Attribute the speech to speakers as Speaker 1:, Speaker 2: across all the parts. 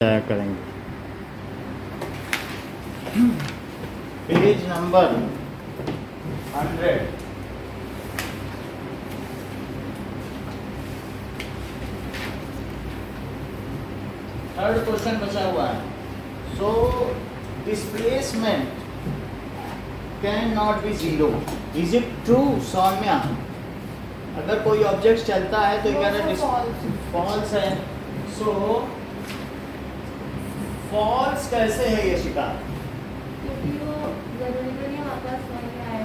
Speaker 1: करेंगे। Page number 100। Third question बचा हुआ है। So displacement can not be zero, is it true Saumya? अगर कोई ऑब्जेक्ट चलता है तो ये कह रहा है फॉल्स है। सो फॉल्स कैसे है ये शिकार?
Speaker 2: क्योंकि वो जरूरी तो नहीं वापस वहीं आए,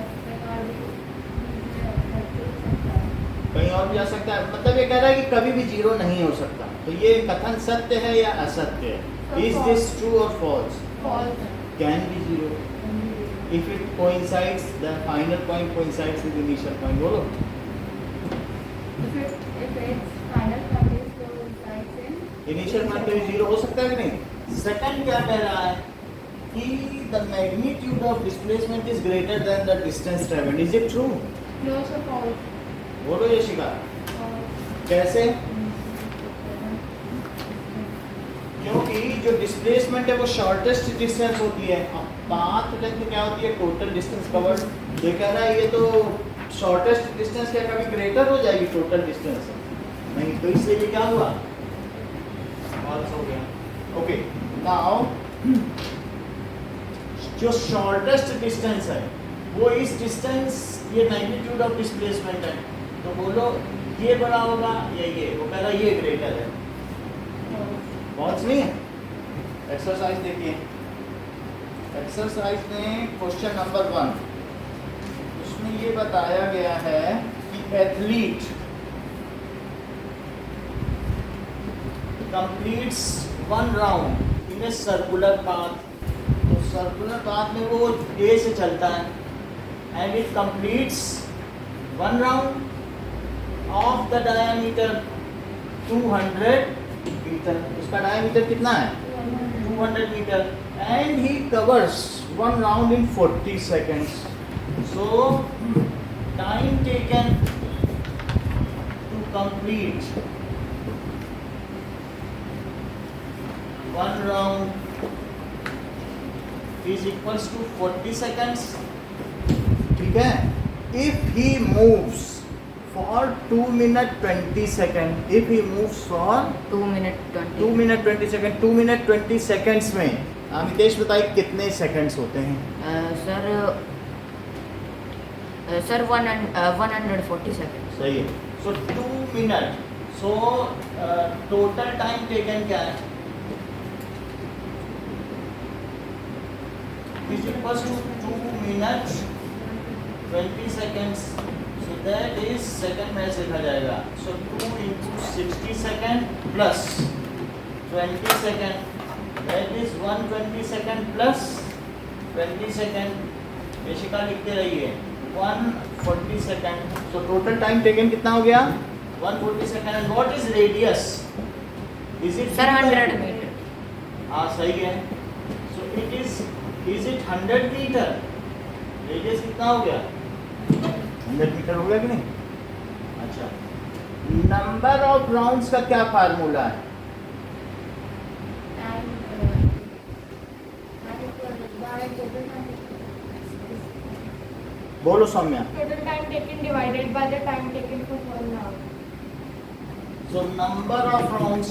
Speaker 1: कहीं और भी जा सकता है। मतलब ये कह रहा है कि कभी भी जीरो नहीं हो सकता। तो ये कथन सत्य है या असत्य है? इज दिस ट्रू और false? Can be zero if it coincides, the final point coincides with initial point. बोलो। इनिशियल पॉइंट पे जीरो हो सकता है कि नहीं? सेकंड क्या कह रहा है कि the magnitude of displacement is greater than the distance travelled. Is it true? बोलो ये शिकार। कैसे? क्योंकि जो डिस्प्लेसमेंट है वो शॉर्टेस्ट डिस्टेंस होती है। पाथ लेंथ क्या होती है? Total distance covered. ये कह रहा है ये तो शॉर्टेस्ट डिस्टेंस क्या कभी ग्रेटर हो जाएगी टोटल डिस्टेंस? नहीं, तो इसलिए ये क्या हुआ? फॉल्स हो गया। ओके, नाउ जो शॉर्टेस्ट डिस्टेंस है वो इस डिस्टेंस, ये मैग्नीट्यूड ऑफ डिस्प्लेसमेंट है। तो बोलो ये बड़ा होगा या ये? वो कह रहा है ये ग्रेटर है। फॉल्स नहीं है। एक्सरसाइज देखिए। एक्सरसाइज में क्वेश्चन नंबर 1, उसमें ये बताया गया है कि athlete completes one round in a circular path। तो सर्कुलर पाथ में वो A से चलता है and it completes one round of the diameter 200 metre. उसका डायमीटर कितना है? 200 metre. and he covers one round in 40 seconds। so time taken to complete one round is equals to 40 seconds। ठीक है। if he moves for 2 minute 20 second, if he moves for
Speaker 2: 2 minute 20
Speaker 1: 2 minute 20 second, 2 minute 20 seconds में अमितेश बताइए कितने seconds होते हैं?
Speaker 2: Sir 140 second.
Speaker 1: सही है। सो 2 minute, so total time taken क्या है? is equals to 2 minutes 20 seconds। so that is second में से लिखा जाएगा। so 2 into 60 second plus 20 second, that is 120 second plus 20 second। बेसिका लिखते रहिए 140 second। so total time taken कितना हो गया? 140 second। and what is radius? is it
Speaker 2: sir 100 metre.
Speaker 1: हाँ सही है। so it is it 100 metre? Radius कितना हो गया? 100 मीटर हो गया कि नहीं? अच्छा, नंबर ऑफ राउंड्स का क्या फार्मूला है? बोलो Saumya.
Speaker 2: Total time taken divided by the time taken for 1 hour।
Speaker 1: so number of rounds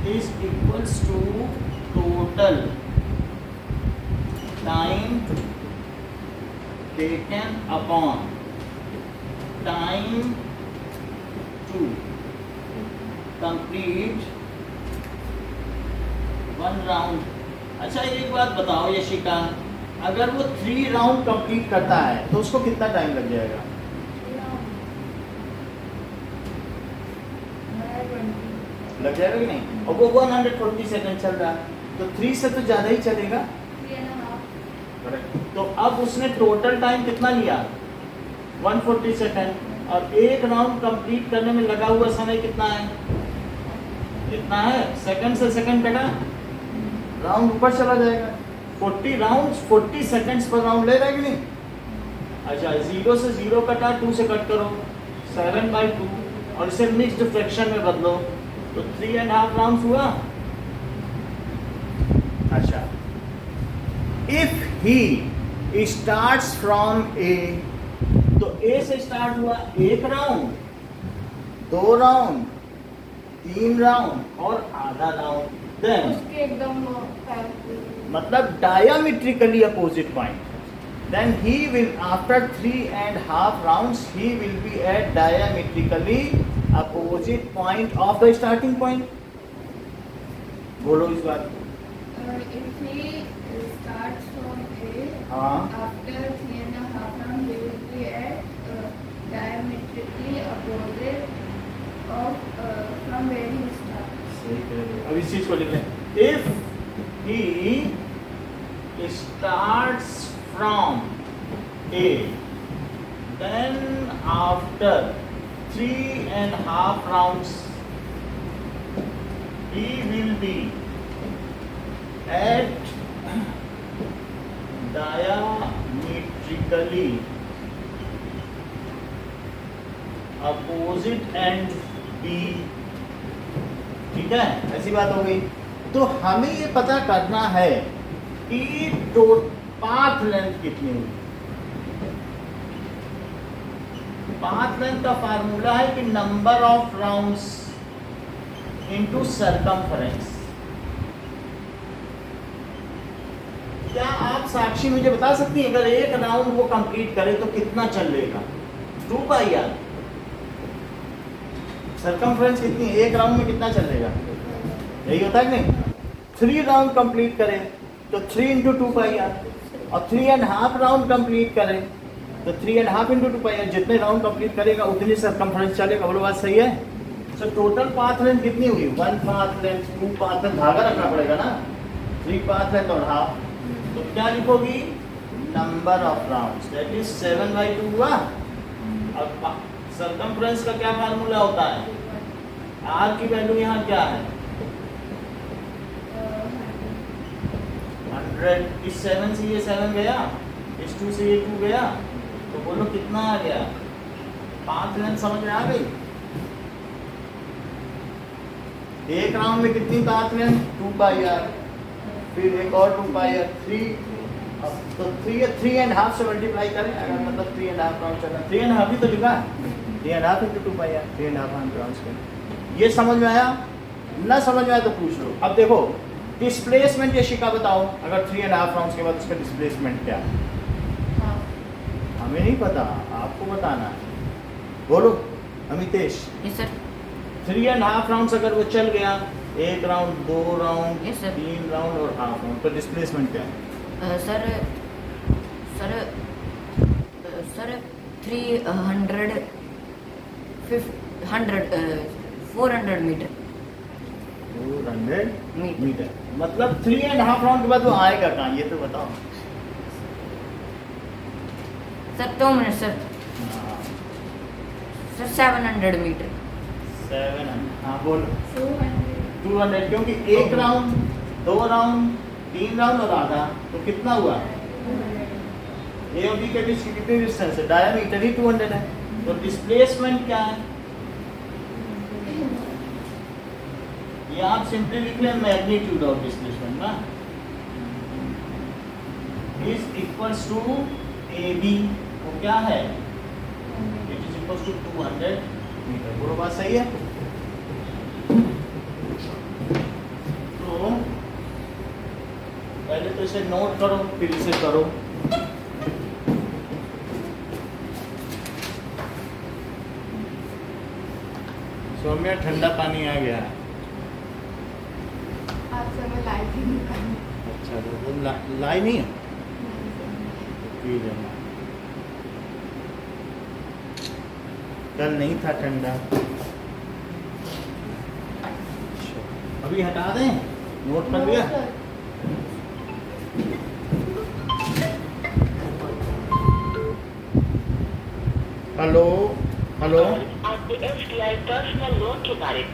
Speaker 1: is equals to total time taken upon time to complete one round। अच्छा एक बात बताओ यशिका, अगर वो 3 राउंड कंप्लीट करता है तो उसको कितना टाइम लग जाएगा? लग जाएगा कि नहीं? और वो 140 सेकंड चल रहा है तो 3 से तो ज़्यादा ही चलेगा। तो अब उसने टोटल टाइम कितना लिया? 140 सेकंड। और एक राउंड कंप्लीट करने में लगा हुआ समय कितना है? कितना है? सेकंड से सेकंड कटा, राउंड ऊपर चला जाएगा। 40 राउंड्स 40 सेकंड्स पर राउंड ले रहा है कि नहीं? अच्छा, 0 से 0 कटा, 2 से कट करो 7/2 और इसे मिक्स्ड फ्रैक्शन में बदलो तो 3.5 राउंड हुआ। अच्छा, इफ ही स्टार्ट्स फ्रॉम ए, तो ए से स्टार्ट हुआ 1 राउंड, 2 राउंड, 3 राउंड और आधा राउंड, देन
Speaker 2: उसके एकदम
Speaker 1: मतलब diametrically opposite point, then he will after 3.5 rounds he will be at diametrically opposite point of the starting point। बोलो इस बात।
Speaker 2: if he starts from A,
Speaker 1: हाँ
Speaker 2: after 3.5 rounds he will be at diametrically opposite of from where he starts।
Speaker 1: सही कह रहे हो। अब इस चीज को लिख लें, if he starts from A, then after 3.5 rounds he will be at diametrically opposite end B। ठीक है, ऐसी बात हो गई। तो हमें ये पता करना है कि पाथ लेंथ कितनी हुई। पाथ लेंथ का फार्मूला है कि number of rounds into circumference. क्या आप साक्षी मुझे बता सकती हैं अगर 1 राउंड वो कंप्लीट करे तो कितना चल लेगा? 2πr। सरकमफरेंस कितनी है? 1 राउंड में कितना चल लेगा? यही होता है कि नहीं? 3 राउंड कंप्लीट करें तो 3 इंटू 2πr, और 3.5 राउंड कंप्लीट करें तो 3.5 इंटू 2πr। जितने राउंड कंप्लीट करेगा उतनी सरकमफरेंस चलेगा। बोलो बात सही है? सो टोटल पाथ लेंथ कितनी हुई? 1 पाथ लेंथ, 2 पाथ लेंथ, धागा रखना पड़ेगा ना, 3 पाथ लेंथ और हाफ। तो क्या लिखोगी? Number of rounds, that is 7/2 हुआ। अब सरकमफरेंस का क्या फार्मूला होता है? आर की वैल्यू यहाँ क्या है? 100। इस 7 से ये 7 गया, इस 2 से ये 2 गया, तो बोलो कितना आ गया? पाथ लेंथ समझ में आ गई? 1 राउंड में कितनी पाथ लेंथ? 2πr, फिर एक और 2πr, 3। तो 3.5 से मल्टीप्लाई करें अगर, मतलब 3.5 राउंड चलना, 3.5 ही तो लिखा है, 3.5 इंटू 2πr, 3.5 राउंड के। ये समझ में आया? ना समझ में आया तो पूछ लो। अब देखो डिस्प्लेसमेंट, यशिका बताओ, अगर 3.5 राउंड्स के बाद उसका डिस्प्लेसमेंट क्या है? हमें नहीं पता, आपको बताना है। बोलो अमितेश।
Speaker 3: Yes sir.
Speaker 1: 3.5 राउंड्स अगर वो चल गया, 1 round, 2 round,
Speaker 3: Yes, sir.
Speaker 1: 3 round और हाफ राउंड, तो डिस्प्लेसमेंट क्या है?
Speaker 3: Sir 400 metre.
Speaker 1: 400 मीटर, मतलब 3.5 राउंड के बाद वो आएगा कहाँ, ये तो बताओ।
Speaker 3: Sir 2 minute sir.
Speaker 1: हाँ,
Speaker 3: सर 700 मीटर।
Speaker 1: 700, हाँ बोलो।
Speaker 2: 200।
Speaker 1: 200, क्योंकि 1 राउंड, 2 राउंड, 3 राउंड और आधा, तो कितना हुआ? ए और बी के बीच की कितनी डिस्टेंस है? डायमीटर ही 200 है। तो डिस्प्लेसमेंट क्या है? ये आप सिंपली लिख लें, मैग्नीट्यूड ऑफ डिस्प्लेसमेंट ना, is equals to A B. वो क्या है? It is equals to 200 metre. बोलो बात सही है? तो पहले तो इसे नोट करो, फिर इसे करो। सौम्या ठंडा पानी आ गया।
Speaker 2: आज से मैं लाइट ही नहीं खाऊंगी।
Speaker 1: अच्छा, तो वो लाई नहीं है, पी लेना। कल नहीं था ठंडा। अभी हटा दें, नोट कर लिया। हेलो हेलो,
Speaker 4: आपके SBI पर्सनल लोन के बारे में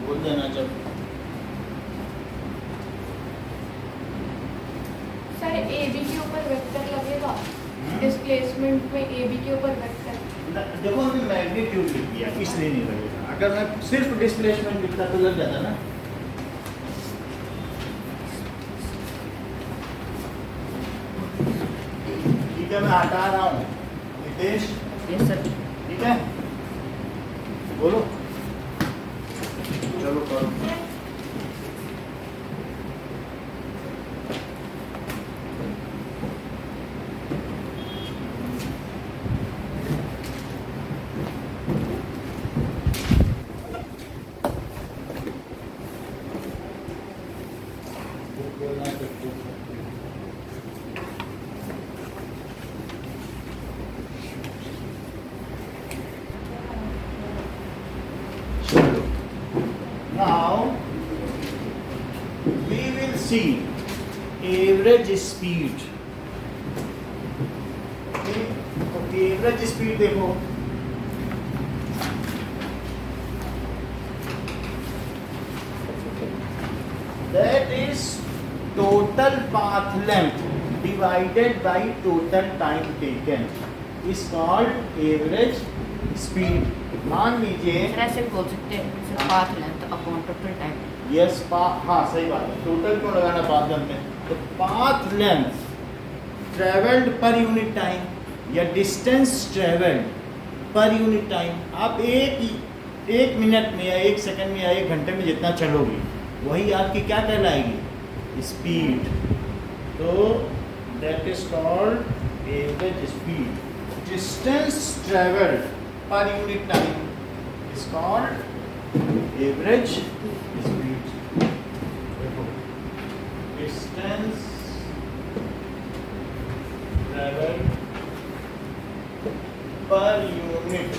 Speaker 1: बोल देना जब।
Speaker 2: सर AB के ऊपर वेक्टर लगेगा, डिस्प्लेसमेंट में AB के ऊपर वेक्टर।
Speaker 1: देखो हमने मैग्नीट्यूड लिख दिया इसलिए नहीं लगेगा, अगर मैं सिर्फ डिस्प्लेसमेंट लिखता तो लग जाता ना। ठीक है, मैं हटा रहा हूँ नितेश।
Speaker 3: Yes sir.
Speaker 1: ठीक है, बोलो। चलो करो। Now we will see average speed. Okay, तो average speed देखो, that is total path length divided by total time taken is called average speed. मान लीजिए
Speaker 3: सर ऐसे भी बोल सकते हैं sir, path length upon total time.
Speaker 1: Yes हाँ सही बात है, टोटल क्यों लगाना पाथ लेंथ में? तो path length travelled per unit time या distance travelled per unit time, आप एक मिनट में या एक सेकंड में या एक घंटे में जितना चलोगे वही आपकी क्या कहलाएगी? स्पीड। तो that is called average speed. Distance travelled per unit time is called average speed. Distance traveled per unit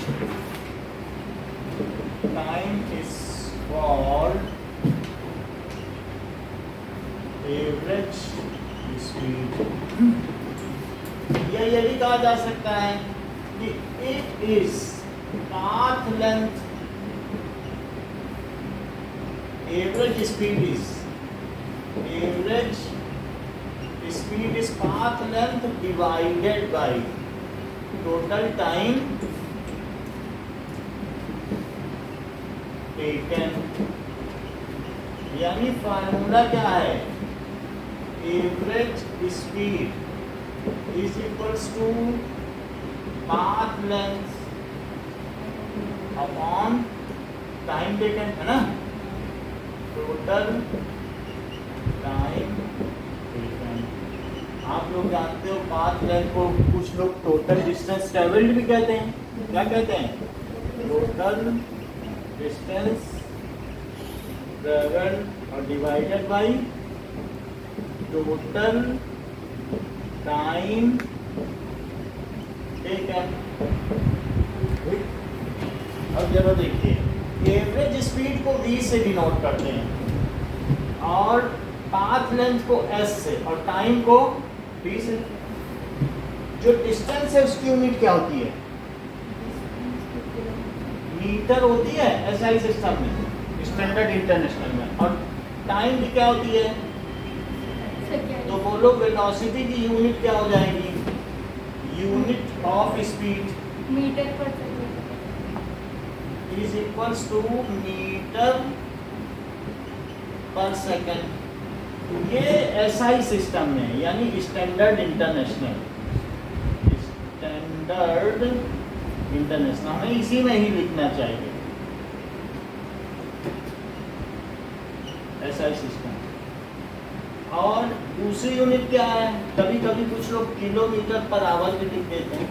Speaker 1: time is called average speed. यह भी कहा जा सकता है कि it is path length, average speed is path length divided by total time taken। यानी formula क्या है? Average speed is equals to path length upon time taken, है ना? Total time taken. आप लोग जानते हो पाथ लेंथ को कुछ लोग टोटल डिस्टेंस ट्रेवल्ड भी कहते हैं। क्या कहते हैं? टोटल डिस्टेंस ट्रेवल्ड और divided by total time taken. अब जरा देखिए, एवरेज स्पीड को v से डिनोट करते हैं और पाथ लेंथ को s से और टाइम को t से। जो डिस्टेंस है उसकी यूनिट क्या होती है? मीटर होती है एसआई सिस्टम में, स्टैंडर्ड इंटरनेशनल में। और टाइम की क्या होती है? तो बोलो वेलोसिटी की यूनिट क्या हो जाएगी? Unit of speed
Speaker 2: metre per second
Speaker 1: is equals to metre per second. ये एसआई सिस्टम में यानी स्टैंडर्ड इंटरनेशनल, हमें इसी में ही लिखना चाहिए एसआई सिस्टम। और दूसरी यूनिट क्या है? कभी कभी कुछ लोग किलोमीटर पर आवर भी लिख देते हैं।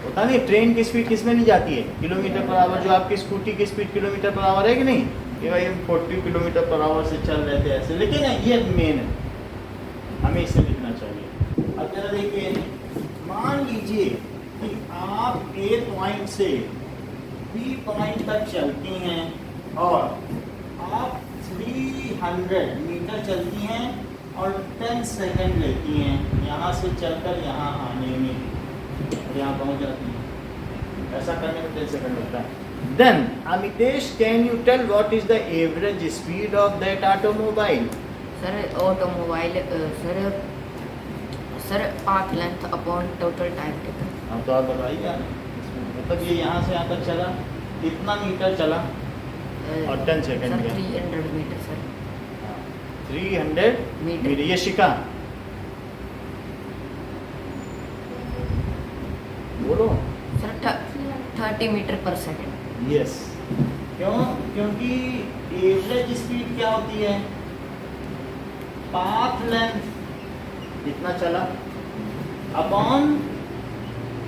Speaker 1: पता नहीं ट्रेन की स्पीड किस में नहीं जाती है? Kilometre per hour. जो आपकी स्कूटी की स्पीड किलोमीटर पर आवर है कि नहीं? कि भाई हम 40 किलोमीटर पर आवर से चल रहे थे ऐसे, लेकिन ये मेन है, हमें इसे लिखना चाहिए। अब जरा देखिए, मान लीजिए कि आप A पॉइंट से B पॉइंट तक चलती हैं और आप 300 मीटर चलती हैं और 10 सेकंड लेती हैं यहाँ से चलकर यहाँ आने में, और यहाँ पहुँच जाती हैं। ऐसा करने में 10 सेकंड लगता है। Then, Amitesh, can you tell what is the average speed of that automobile?
Speaker 3: Sir automobile sir path length upon total time taken.
Speaker 1: हाँ तो आप बताइए, मतलब ये यहाँ से यहाँ तक चला, कितना मीटर चला और 10 सेकंड
Speaker 3: सर
Speaker 1: में
Speaker 3: 300 मीटर सर।
Speaker 1: 300 मीटर। ये शिका बोलो।
Speaker 3: Sir 30 metre per second.
Speaker 1: Yes, क्यों? क्योंकि एवरेज स्पीड क्या होती है? पाथ लेंथ कितना चला अपॉन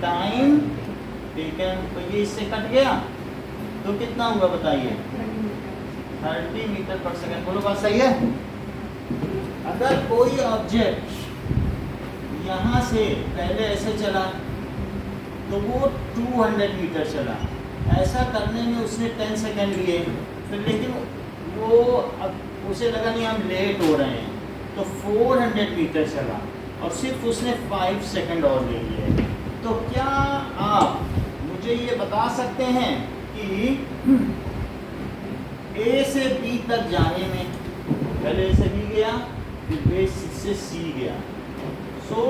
Speaker 1: टाइम टेकन। तो ये इससे कट गया तो कितना हुआ बताइए? 30 मीटर पर सेकंड। बोलो बात सही है? अगर कोई ऑब्जेक्ट यहाँ से पहले ऐसे चला तो वो 200 मीटर चला। ऐसा करने में उसने 10 सेकंड लिए, फिर लेकिन वो अब उसे लगा नहीं हम लेट हो रहे हैं, तो 400 मीटर चला और सिर्फ उसने 5 सेकंड और ले लिए। तो क्या आप मुझे ये बता सकते हैं कि ए से बी तक जाने में, पहले ए से बी गया फिर बी से सी गया, सो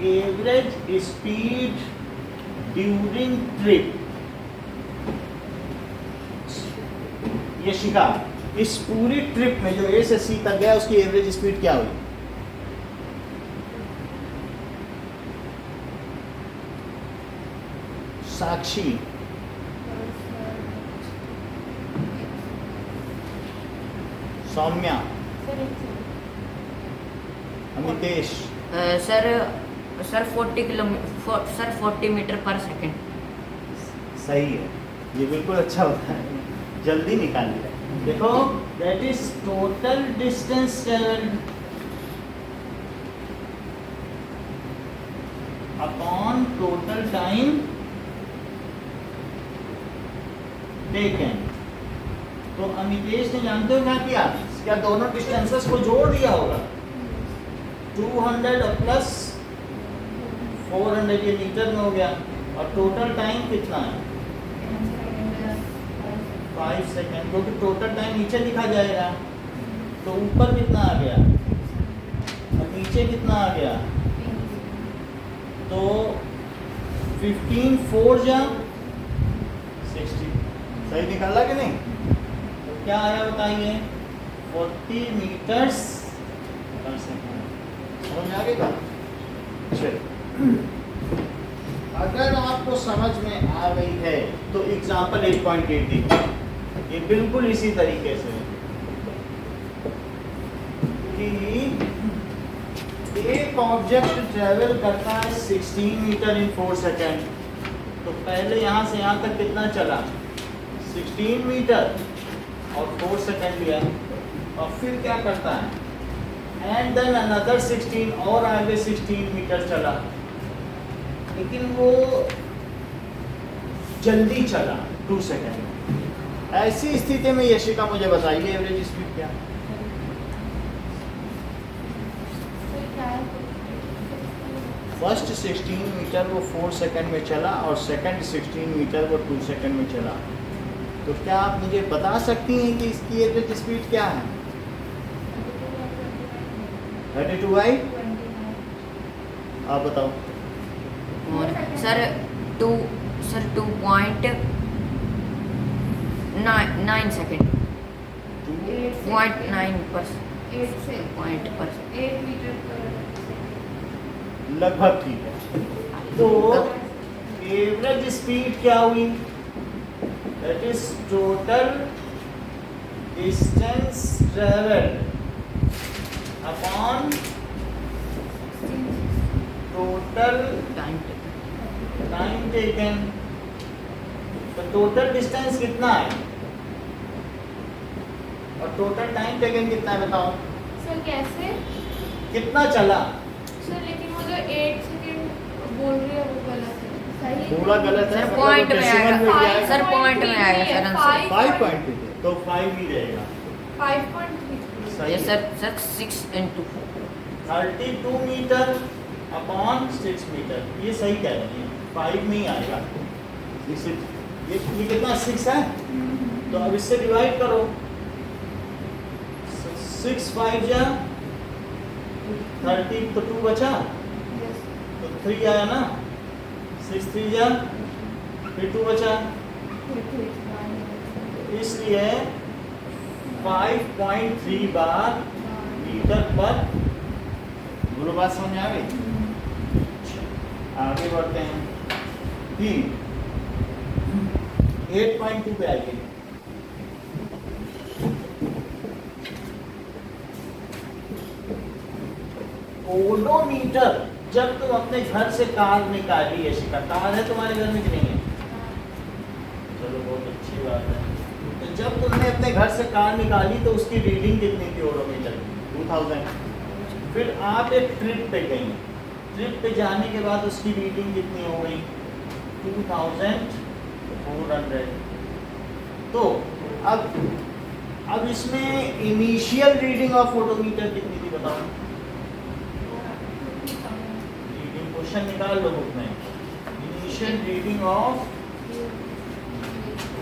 Speaker 1: एवरेज स्पीड ड्यूरिंग ट्रिप, ये शिका इस पूरी ट्रिप में जो ए से सी तक गया उसकी एवरेज स्पीड क्या हुई? साक्षी, Saumya, Amitesh.
Speaker 3: Sir 40 metre per second.
Speaker 1: सही है, ये बिल्कुल अच्छा होता है, जल्दी निकाल लिया। देखो, that is total distance travelled upon total time taken. तो अमितेश ने जानते हो क्या किया? क्या दोनों डिस्टेंसेस को जोड़ दिया होगा? 200 और प्लस 400 ये मीटर में हो गया, और टोटल टाइम कितना है? 5 सेकेंड, क्योंकि टोटल टाइम नीचे लिखा जाएगा। तो ऊपर कितना आ गया और नीचे कितना आ गया? तो 15 4 जा 60, सही निकाला कि नहीं? तो क्या आया बताइए? 40 मीटर्स पर सेकेंड। समझ में आ गई बात? चलिए, अगर आपको समझ में आ गई है तो एग्जाम्पल 8.8 देखिए, ये बिल्कुल इसी तरीके से कि एक ऑब्जेक्ट ट्रेवल करता है 16 मीटर इन 4 सेकेंड। तो पहले यहाँ से यहाँ तक कितना चला? 16 मीटर और 4 सेकेंड लिया, और फिर क्या करता है? एंड देन अनदर 16 और आगे 16 मीटर चला, लेकिन वो जल्दी चला 2 सेकेंड। ऐसी स्थिति में यशिका मुझे बताइए एवरेज स्पीड क्या? फर्स्ट 16 मीटर वो 4 सेकेंड में चला और सेकंड 16 मीटर वो 2 सेकेंड में चला। तो क्या आप मुझे बता सकती हैं कि इसकी एवरेज स्पीड क्या है? 32 आप बताओ।
Speaker 3: और सर 2.9 सेकंड। 0.9 पर
Speaker 2: 8 से
Speaker 3: पॉइंट पर
Speaker 2: 8 मीटर पर
Speaker 1: लगभग ठीक है। तो एवरेज स्पीड क्या हुई? That is total distance travelled upon total time taken. तो टोटल डिस्टेंस कितना है और टोटल टाइम टेकन कितना है बताओ?
Speaker 2: सर कैसे?
Speaker 1: कितना चला?
Speaker 2: सर लेकिन वो जो 8 सेकंड बोल रहे हैं वो गलत है। सही
Speaker 1: पूरा गलत है,
Speaker 3: सर पॉइंट में आएगा।
Speaker 1: decimal में जाएगा।
Speaker 3: सर पॉइंट में आएगा सर आंसर।
Speaker 1: 5 पॉइंट तो 5 ही रहेगा।
Speaker 2: 5.3
Speaker 1: सही
Speaker 3: ये
Speaker 1: है।
Speaker 3: Sir 6 into
Speaker 1: 32 metre upon 6 metre, ये सही कह रही है, 5 में ही आएगा। ये कितना 6 है, तो अब इससे डिवाइड करो। 6 5 जा 30, तो 2 बचा, तो 3 आया ना, 6 3 जा फिर 2 बचा, इसलिए 5.3 बार मीटर पर। बोलो बात समझ आ गई? आगे बढ़ते हैं। 8.2 पे आएगी। ओडोमीटर, जब तुम अपने घर से कार निकाली, ऐसी कार है तुम्हारे घर में कि नहीं है? चलो बहुत अच्छी बात है। तो जब तुमने अपने घर से कार निकाली तो उसकी रीडिंग कितनी थी ओडोमीटर? 2000। फिर आप एक ट्रिप पे गई, ट्रिप पे जाने के बाद उसकी रीडिंग कितनी हो गई? 2400। तो अब इसमें इनिशियल रीडिंग ऑफ ओडोमीटर कितनी थी बताओ? रीडिंग क्वेश्चन निकाल लो बुक में। Initial reading of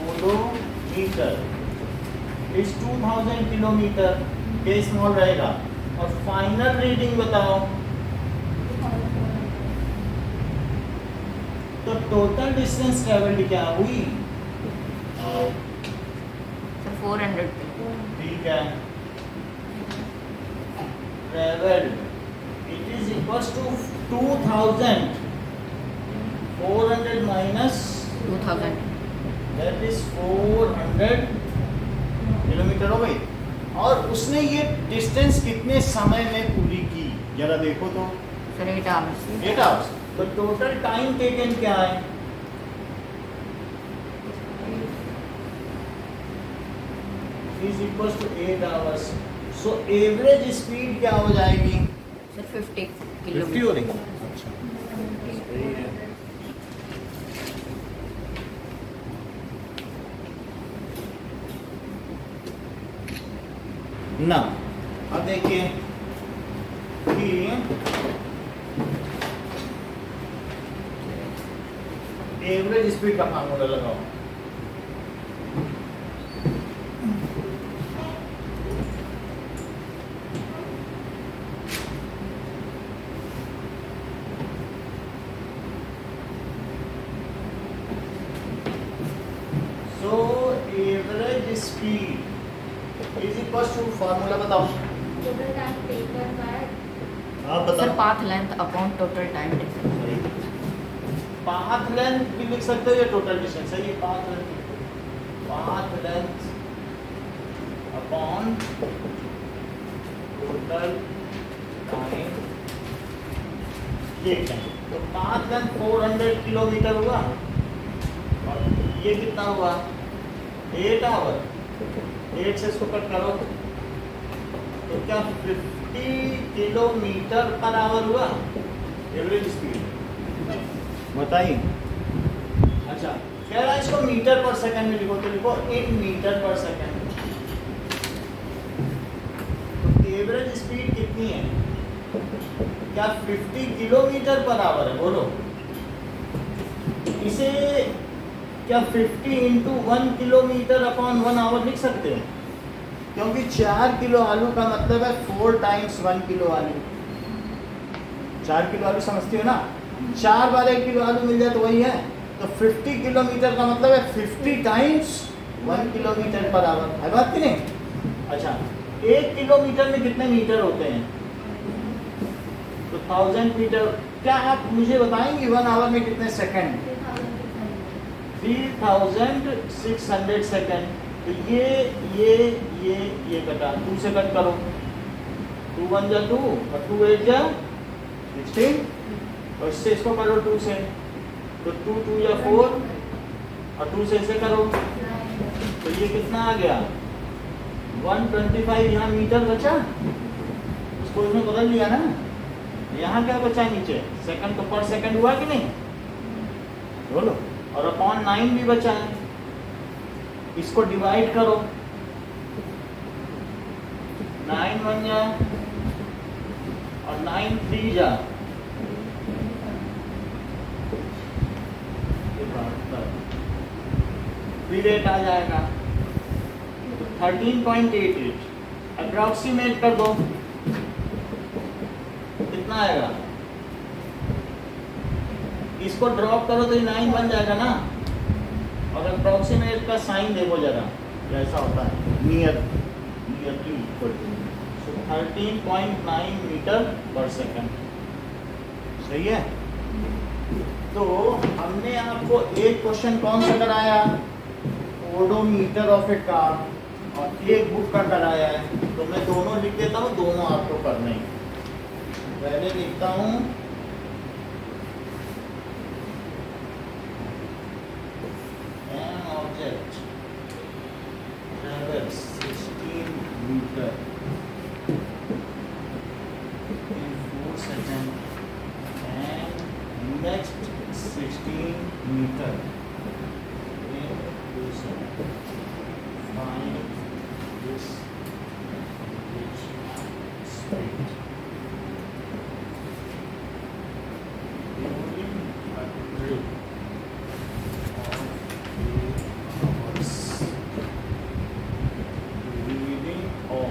Speaker 1: odometer is 2000 kilometre, के स्मॉल रहेगा। और फाइनल रीडिंग बताओ। तो टोटल डिस्टेंस ट्रेवल्ड क्या हुई?
Speaker 3: सर 400
Speaker 1: ठीक है, travelled it is equals to 2400 minus
Speaker 3: 2000।
Speaker 1: That is 400 kilometre हो गई। और उसने ये डिस्टेंस कितने समय में पूरी की जरा देखो तो।
Speaker 3: Sir 8 hours.
Speaker 1: 8 आवर्स। तो टोटल टाइम टेकन क्या है? Is equals to 8 hours. So average speed क्या हो जाएगी?
Speaker 3: Sir 50
Speaker 1: 50
Speaker 3: kilometre.
Speaker 1: हो रही है। अच्छा सही है। ना अब देखिए कि एवरेज स्पीड का फार्मूला लगाओ। So average speed is equal to, formula बताओ। आप
Speaker 3: सर
Speaker 1: बताओ।
Speaker 3: Path length upon total time difference.
Speaker 1: Path length भी लिख सकते हो या टोटल डिस्टेंस है? ये path length upon total time. ठीक है, तो पाथ लेंथ 400 किलोमीटर हुआ और ये कितना हुआ? 8 आवर। 8 से इसको कट करो तो क्या 50 किलोमीटर पर आवर हुआ एवरेज स्पीड? बताइए। अच्छा, कह रहा है इसको मीटर पर सेकंड में लिखो, तो लिखो इन मीटर पर सेकंड। तो एवरेज स्पीड कितनी है? क्या 50 किलोमीटर पर आवर है? बोलो। इसे क्या 50 इंटू 1 किलोमीटर अपॉन 1 आवर लिख सकते हो? क्योंकि 4 किलो आलू का मतलब है 4 टाइम्स 1 किलो आलू। 4 किलो आलू समझती हो ना? 4 बार 1 किलो आलू मिल जाए तो वही है। तो 50 किलोमीटर का मतलब है 50 टाइम्स 1 किलोमीटर पर आवर। है बात कि नहीं? अच्छा, 1 किलोमीटर में कितने मीटर होते हैं? तो 1000 मीटर। क्या आप मुझे बताएंगे 1 आवर में कितने सेकंड? 3600 सेकंड। तो ये कटा, 2 से कट करो। 2 1 जा 2 और 2 8 जा 16। और इससे इसको करो 2 से, तो 2 2 या 4 और 2 से इसे करो तो ये कितना आ गया? 125। यहाँ मीटर बचा, उसको इसमें बदल लिया ना। यहाँ क्या बचा नीचे? सेकंड। तो पर सेकंड हुआ कि नहीं? बोलो। और अपॉन 9 भी बचा है, इसको डिवाइड करो। 9 1 जा और 9 3 जा। रेट आ जाएगा। तो 13.88 अप्रॉक्सीमेट कर दो, कितना आएगा? इसको ड्रॉप करो तो ये 9 बन जाएगा ना। और अप्रॉक्सीमेट का साइन देखो जरा, ऐसा होता है nearly equal to. So 13.9 metre per second, सही है। तो हमने आपको एक क्वेश्चन कौन सा कराया? ओडोमीटर ऑफ ए कार, और एक बुक का कराया है। तो मैं दोनों लिख देता हूँ, दोनों आपको करने हैं। पहले लिखता हूँ an object travels 16 meter in 4 seconds and next 16 meter in 2 seconds. Find this speed. During a trip of 2 hours, reading of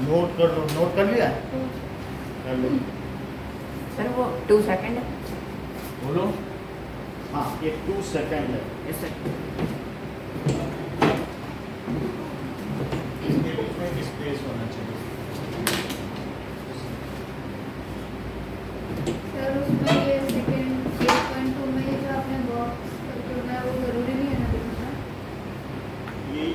Speaker 1: note कर लो, नोट कर लिया? कर लो,
Speaker 3: सर वो 2 सेकंड है।
Speaker 1: बोलो। हाँ, ये 2 सेकंड है।
Speaker 3: Yes sir.
Speaker 1: इसके बीच में एक स्पेस होना चाहिए।
Speaker 2: सर उसमें ये सेकंड 8.2 में जो आपने बॉक्स करके बनाया वो जरूरी नहीं है ना लिखना?
Speaker 1: ये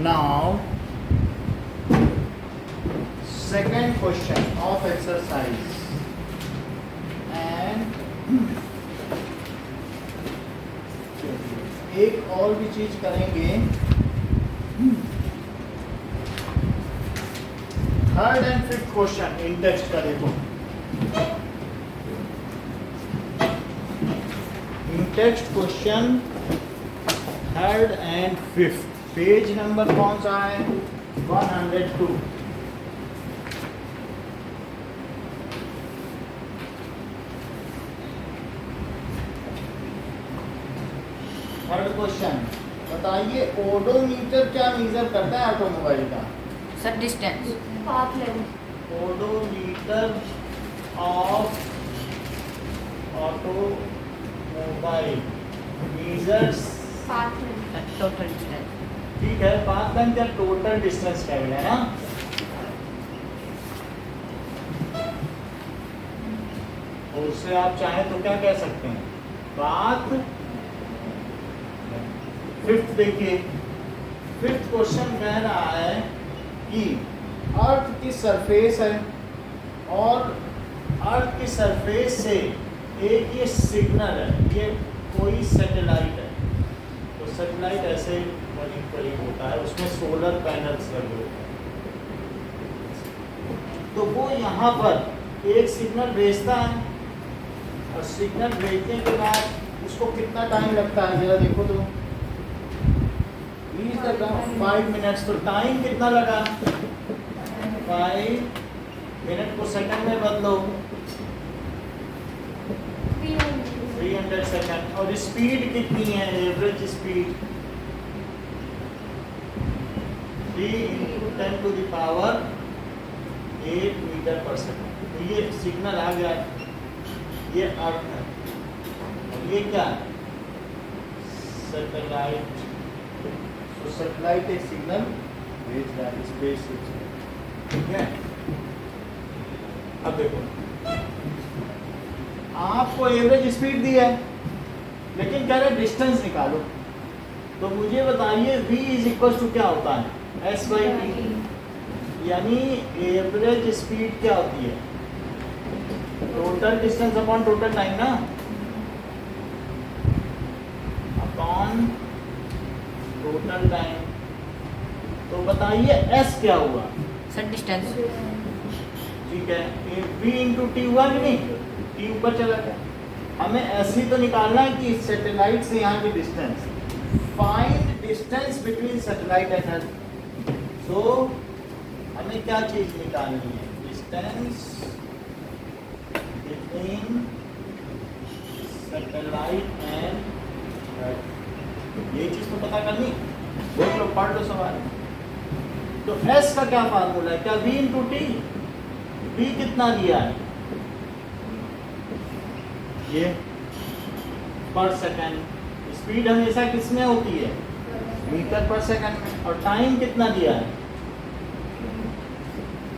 Speaker 1: now second question of exercise and एक और भी चीज करेंगे। Third and fifth question in text का देखो। In text question third and fifth, page number कौन सा है? 102। थर्ड क्वेश्चन, बताइए ओडोमीटर क्या मेजर करता है ऑटोमोबाइल का?
Speaker 3: Sir distance.
Speaker 2: Path length.
Speaker 1: Odometer of automobile measures
Speaker 2: path length.
Speaker 3: Total distance.
Speaker 1: ठीक है, पाथ लेंथ या टोटल डिस्टेंस कह रहे हैं ना। और उससे आप चाहें तो क्या कह सकते हैं? पाथ। फिफ्थ देखिए, फिफ्थ क्वेश्चन कह रहा है कि अर्थ की सरफेस है और अर्थ की सरफेस से एक ये सिग्नल है, ये कोई सैटेलाइट है। तो सैटेलाइट ऐसे करीब करीब होता है, उसमें सोलर पैनल्स लगे होते हैं। तो वो यहाँ पर एक सिग्नल भेजता है और सिग्नल भेजने के बाद उसको कितना टाइम लगता है जरा देखो तो। 5 मिनट्स। तो टाइम कितना लगा? 5 मिनट को सेकंड में बदलो 300 सेकंड। और स्पीड कितनी है, average speed 3 × 10⁻8 metre per second. तो ये सिग्नल आ गया, ये अर्थ है और ये क्या है, सैटेलाइट। तो सैटेलाइट एक सिग्नल भेज रहा है स्पेस से, ठीक है। अब देखो आपको एवरेज स्पीड दी है, लेकिन कह रहे डिस्टेंस निकालो। तो मुझे बताइए v = क्या होता है, s/t, यानी एवरेज स्पीड क्या होती है, total distance upon total time ना, अपॉन टोटल टाइम। तो बताइए s क्या हुआ,
Speaker 3: सर डिस्टेंस।
Speaker 1: ठीक है। v × t हुआ कि नहीं, t ऊपर चला गया। हमें ऐसे तो निकालना है कि सैटेलाइट से यहाँ की distance, find distance between satellite and earth. So हमें क्या चीज निकालनी है, distance between satellite and earth. ये चीज तो पता करनी, देख लो, पढ़ लो सवाल। तो s का क्या फार्मूला है, क्या v × t, v कितना दिया है, ये पर सेकंड। स्पीड हमेशा किसमें होती है, मीटर पर सेकंड में। और टाइम कितना दिया है,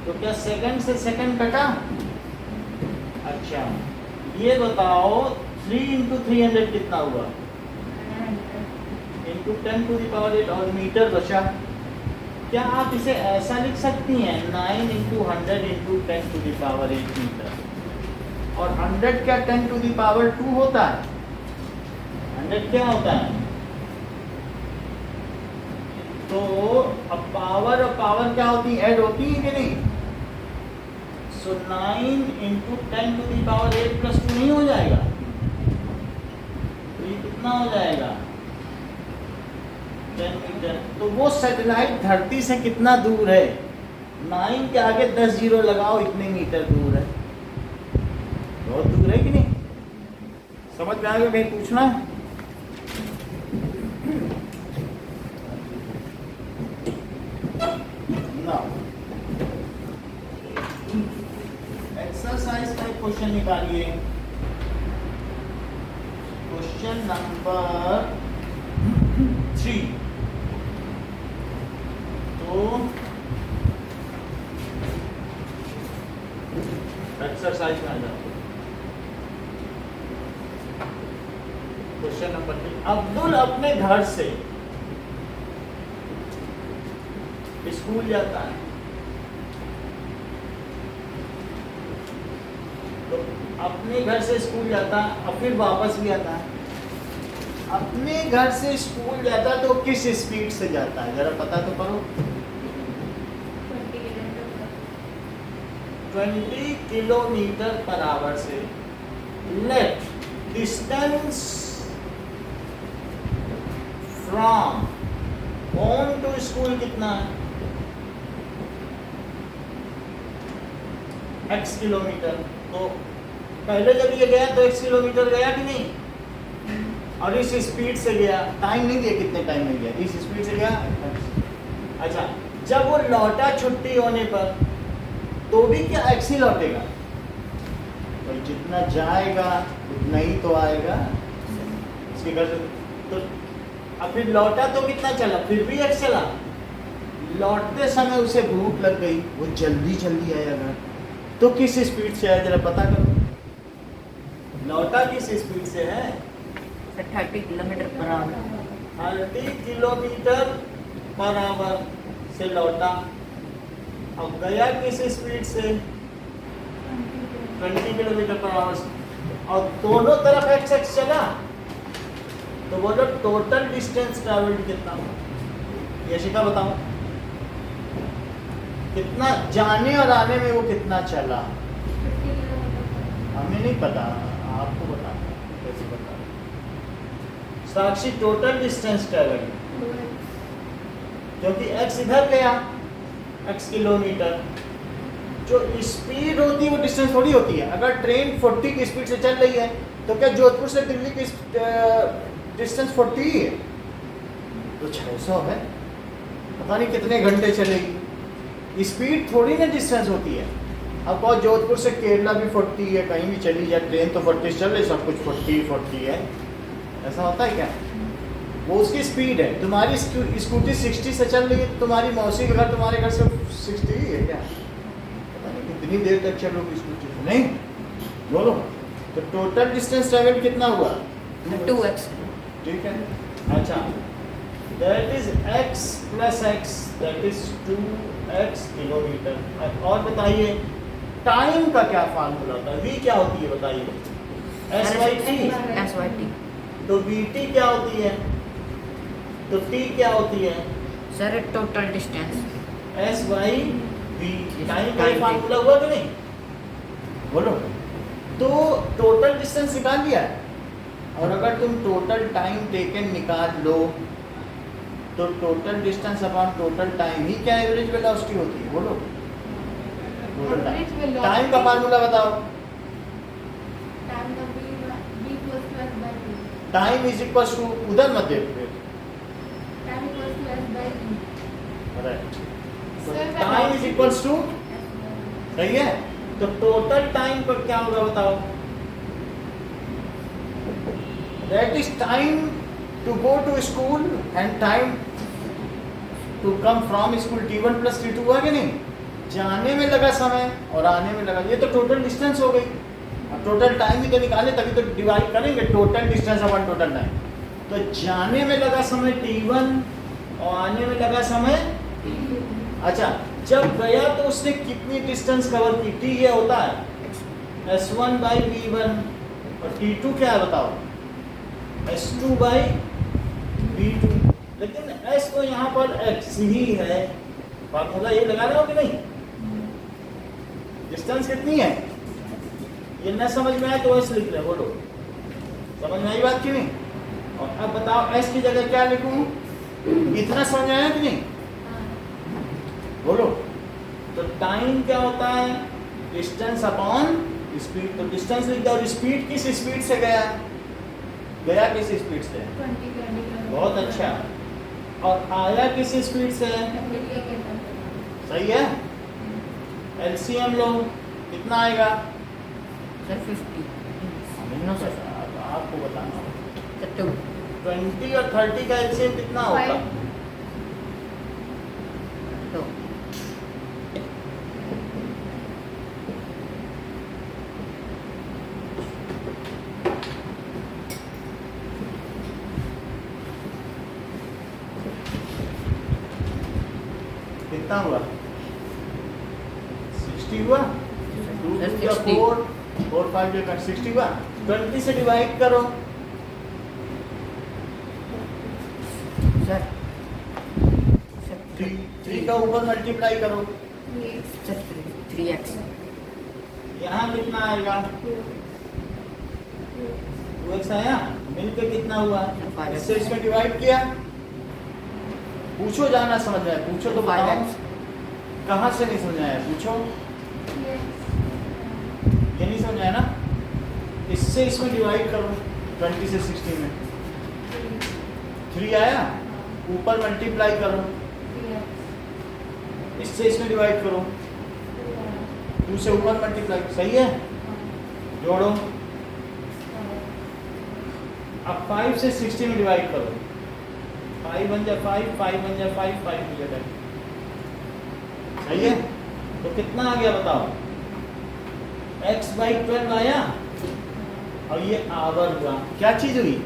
Speaker 1: तो क्या सेकंड से सेकंड कटा। अच्छा ये बताओ 3 × 300 कितना हुआ, × 10⁸ और मीटर बचा। क्या आप इसे ऐसा लिख सकती हैं, 9 × 100 × 10⁸ मीटर। और 100 क्या 10⁻² होता है, 100 क्या होता है। तो अब पावर और पावर क्या होती है, ऐड होती है कि नहीं। सो 9 × 10⁸ नहीं हो जाएगा, तो ये कितना हो जाएगा, 10 मीटर। तो वो सैटेलाइट धरती से कितना दूर है, 9 के आगे 10 जीरो लगाओ, इतने मीटर दूर है। बहुत दूर है कि नहीं, समझ में आ गया। भाई पूछना ना, एक्सरसाइज का क्वेश्चन निकालिए। Question number 3। तो एक्सरसाइज में आ जाओ। क्वेश्चन नंबर 3, अब्दुल अपने घर से स्कूल जाता है। तो अपने घर से स्कूल जाता है और फिर वापस भी आता है। अपने घर से स्कूल जाता है तो किस स्पीड से जाता है, जरा पता तो करो। 20 km/h से। Let distance from home to school कितना है, x किलोमीटर। तो पहले जब ये गया तो x किलोमीटर गया कि नहीं, और इस स्पीड से गया, टाइम नहीं दिया कितने टाइम में गया, इस स्पीड से गया। अच्छा जब वो लौटा छुट्टी होने पर, तो भी क्या x ही लौटेगा, तो जितना जाएगा उतना ही तो आएगा इसके घर से। तो अब फिर लौटा तो कितना चला, फिर भी x चला। लौटते समय उसे भूख लग गई, वो जल्दी जल्दी आया घर, तो किस स्पीड से आया, जरा पता करो। लौटा किस स्पीड से है,
Speaker 3: 30 km/h।
Speaker 1: 30 km/h से लौटा। अब गया किस स्पीड से, 20 km/h से। और दोनों तरफ x चला, तो बोलो टोटल डिस्टेंस ट्रैवल्ड कितना हुआ, यशिका बताओ कितना जाने और आने में वो कितना चला। हमें नहीं पता, आपको बता, कैसे बता। साक्षी टोटल डिस्टेंस ट्रैवल्ड, क्योंकि x इधर गया, x किलोमीटर, जो स्पीड होती है वो डिस्टेंस थोड़ी होती है। अगर ट्रेन 40 की स्पीड से चल रही है तो क्या जोधपुर से दिल्ली की डिस्टेंस 40 ही है? तो 600 है, पता नहीं कितने घंटे चलेगी। स्पीड थोड़ी ना डिस्टेंस होती है। अब बहुत जोधपुर से केरला भी 40 है, कहीं भी चली जाए ट्रेन तो 40 चल रही, सब कुछ 40 है, ऐसा होता है क्या? वो उसकी स्पीड है। तुम्हारी स्कूटी 60 से चल रही है, तुम्हारी मौसी का घर तुम्हारे घर से 60 ही है क्या? पता नहीं कितनी देर तक चलोगी स्कूटी से, नहीं बोलो। तो टोटल डिस्टेंस ट्रेवल कितना हुआ?
Speaker 3: 2x।
Speaker 1: ठीक है, अच्छा, that is x plus x, that is 2x kilometre. और बताइए टाइम का क्या फार्मूला होता है? v क्या होती है बताइए? s/t।
Speaker 3: SYT।
Speaker 1: तो vt क्या होती है? तो t क्या होती है?
Speaker 3: Sir total distance.
Speaker 1: s/v। Time का फार्मूला हुआ कि नहीं? बोलो। तो टोटल डिस्टेंस निकाल लिया है। और अगर तुम टोटल टाइम टेकन निकाल लो तो total distance upon total time ही क्या एवरेज वेलोसिटी होती है? बोलो। टोटल टाइम, टाइम का फार्मूला बताओ। टाइम इज इक्वल टू, उधर मत देखो, टाइम इज इक्वल टू, सही है। तो टोटल टाइम पर क्या होगा बताओ? That is time to go to school and time to come from school, T1 plus T2 हुआ कि नहीं? जाने में लगा समय और आने में लगा, ये तो टोटल डिस्टेंस हो गई। अब टोटल टाइम भी तो निकाले तभी तो डिवाइड करेंगे total distance upon total time. तो जाने में लगा समय T1 और आने में लगा समय, अच्छा, जब गया तो उसने कितनी डिस्टेंस कवर की? T ये होता है S1/V1 और T2 क्या है बताओ? S2/V2। लेकिन S तो यहाँ पर x ही है, फार्मूला ये लगा रहे हो कि नहीं? डिस्टेंस कितनी है ये न समझ में आए तो S लिख रहे, बोलो। समझ में आई बात की नहीं? और अब बताओ S की जगह क्या लिखूं? इतना समझ में आया कि नहीं? बोलो। तो टाइम क्या होता है? Distance upon speed. तो डिस्टेंस लिख दो। और स्पीड किस स्पीड से गया? गया किस स्पीड से? बहुत अच्छा। और आया किस स्पीड से? सही है। एलसीएम लो, कितना आएगा?
Speaker 3: सर 50।
Speaker 1: नो सर, आपको बताना होगा। 20 और 30 का एलसीएम कितना होगा?
Speaker 3: 2।
Speaker 1: कितना हुआ? 60 हुआ। 2
Speaker 3: सर,
Speaker 1: 4
Speaker 3: 60।
Speaker 1: 4 5 का 60 हुआ। 20 से डिवाइड करो।
Speaker 3: सर
Speaker 1: 3 का ऊपर मल्टीप्लाई करो।
Speaker 3: Sir 3x।
Speaker 1: यहाँ कितना आएगा? 2x आया। मिलकर कितना हुआ? इससे इसमें डिवाइड किया। पूछो, जाना समझ में आया पूछो तो बताओ।
Speaker 3: 5x।
Speaker 1: कहाँ से नहीं समझ आया पूछो। ये नहीं समझ आया ना? इससे इसमें डिवाइड करो। 20 से 60 में 3 आया। ऊपर मल्टीप्लाई करो। इससे इसमें डिवाइड करो। 2 से ऊपर मल्टीप्लाई, सही है। जोड़ो। अब 5 से 60 में डिवाइड करो। 5 बन जाए 5, 5 बन जाए 5, 5 बन जाए 10, सही है। तो कितना आ गया बताओ? x/12 आया। और ये आवर हुआ। क्या चीज हुई?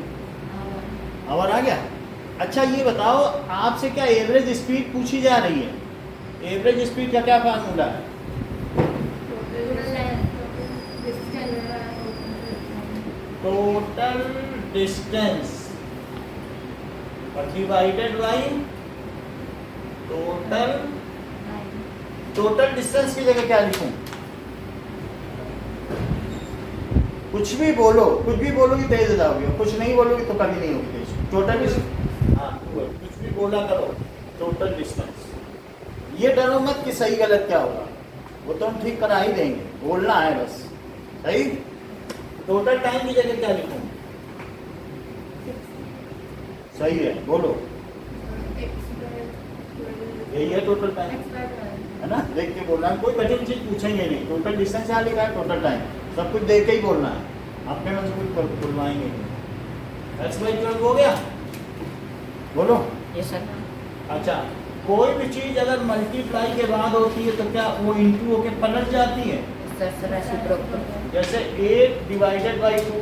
Speaker 1: आवर आ गया। अच्छा ये बताओ, आपसे क्या एवरेज स्पीड पूछी जा रही है? एवरेज स्पीड का क्या फार्मूला है? Total distance divided by total distance की जगह क्या लिखूं? कुछ भी बोलोगी तेज हो जाओगे, कुछ नहीं बोलोगी तो कभी नहीं होगी तेज। टोटल डिस्टेंस, हाँ कुछ भी बोला करो। टोटल डिस्टेंस, ये डरो मत कि सही गलत क्या होगा। वो तो हम ठीक करा ही देंगे, बोलना है बस। सही। टोटल टाइम की जगह क्या लिखूं? सही है, बोलो। यही है टोटल टाइम, है ना? देख के बोलना है, कोई कठिन चीज पूछेंगे नहीं। टोटल डिस्टेंस यहाँ लिखा है, टोटल टाइम, सब कुछ देख के ही बोलना है, अपने मन से कुछ बुलवाएंगे नहीं। x/12 हो गया, बोलो।
Speaker 3: Yes sir.
Speaker 1: अच्छा, कोई भी चीज अगर मल्टीप्लाई के बाद होती है तो क्या वो इंटू होके पलट जाती है?
Speaker 3: Sir reciprocal.
Speaker 1: जैसे 8 डिवाइडेड बाई 2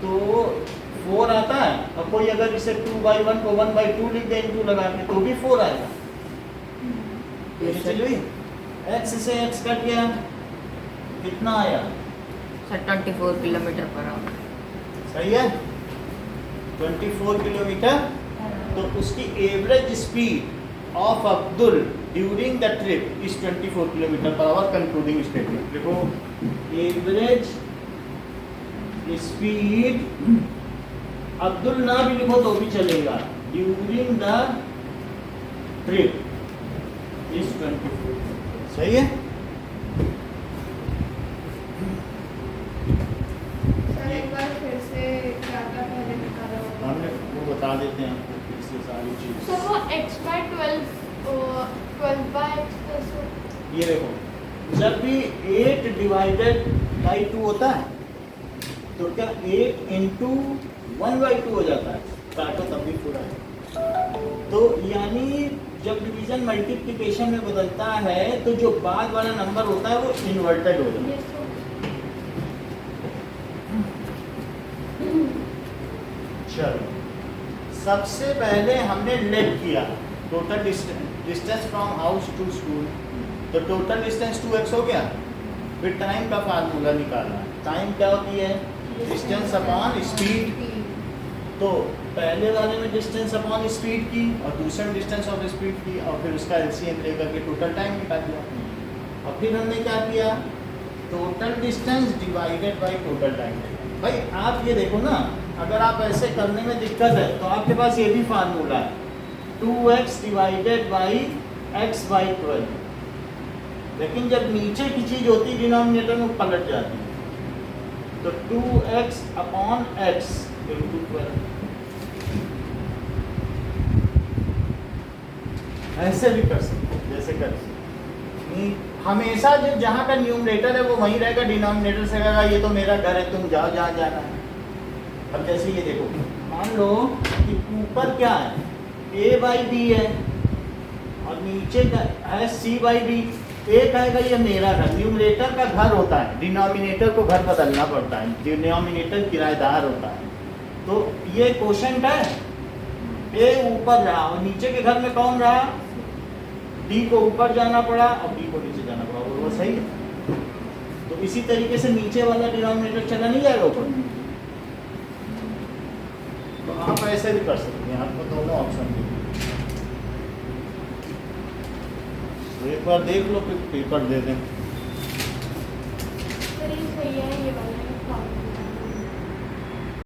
Speaker 1: तो 4 आता है, और कोई अगर इसे 2/1 को 1/2 लिख दे इंटू लगा के तो भी 4 आएगा। चलिए x से x कट गया, कितना आया?
Speaker 3: Sir 24 kilometre per hour.
Speaker 1: सही है, 24 किलोमीटर। तो उसकी average speed of Abdul during the trip is 24 kilometre per hour. Concluding statement देखो, एवरेज स्पीड, अब्दुल ना भी लिखो तो भी चलेगा, ड्यूरिंग द ट्रिप इज 24। सही है।
Speaker 2: सर एक बार फिर से क्या क्या पहले निकाला होगा?
Speaker 1: हमने वो बता देते हैं आपको फिर से सारी चीज।
Speaker 5: सर वो x/12 12/x कैसे?
Speaker 1: ये देखो, जब भी 8 डिवाइडेड बाई 2 होता है तो क्या 8 इंटू 1/2 हो जाता है, काटो तब भी पूरा है। तो यानी जब डिवीजन मल्टीप्लिकेशन में बदलता है तो जो बाद वाला नंबर होता है वो इन्वर्टेड हो जाता है।
Speaker 5: Yes sir.
Speaker 1: चलो, सबसे पहले हमने लेट किया total distance from house to school, तो टोटल डिस्टेंस 2x हो गया। फिर टाइम का फार्मूला निकालना है। टाइम क्या होती है? Distance upon speed. तो पहले वाले में डिस्टेंस अपॉन स्पीड की और दूसरे में डिस्टेंस ऑफ स्पीड की, और फिर उसका एलसीएम लेकर के टोटल टाइम निकाल दिया। और फिर हमने क्या किया? Total distance divided by total time. भाई आप ये देखो ना, अगर आप ऐसे करने में दिक्कत है तो आपके पास ये भी फार्मूला है, 2x डिवाइडेड बाई x/12। लेकिन जब नीचे की चीज होती है डिनोमिनेटर में पलट जाती है, तो 2x अपॉन x इंटू 12। ऐसे भी कर सकते हैं, जैसे कर सकते। हमेशा जो जहाँ का न्यूमरेटर है वो वहीं रहेगा, डिनोमिनेटर से कहेगा ये तो मेरा घर है, तुम जाओ जहाँ जाना है। अब जैसे ये देखो, मान लो कि ऊपर क्या है, a/b है और नीचे का है c/d। एक आएगा ये मेरा घर, न्यूमरेटर का घर होता है, डिनोमिनेटर को घर बदलना पड़ता है, डिनोमिनेटर किराएदार होता है। तो ये क्वेश्चन है, ए ऊपर रहा और नीचे के घर में कौन रहा? डी को ऊपर जाना पड़ा और डी को नीचे जाना पड़ा, और वो सही है। तो इसी तरीके से नीचे वाला डिनोमिनेटर चला नहीं जाएगा ऊपर। तो आप ऐसे भी कर सकते हैं, आपको दोनों ऑप्शन दिए। तो एक बार देख लो फिर पेपर दे दें।
Speaker 5: सर ये सही है, ये वाला फॉर्मूला।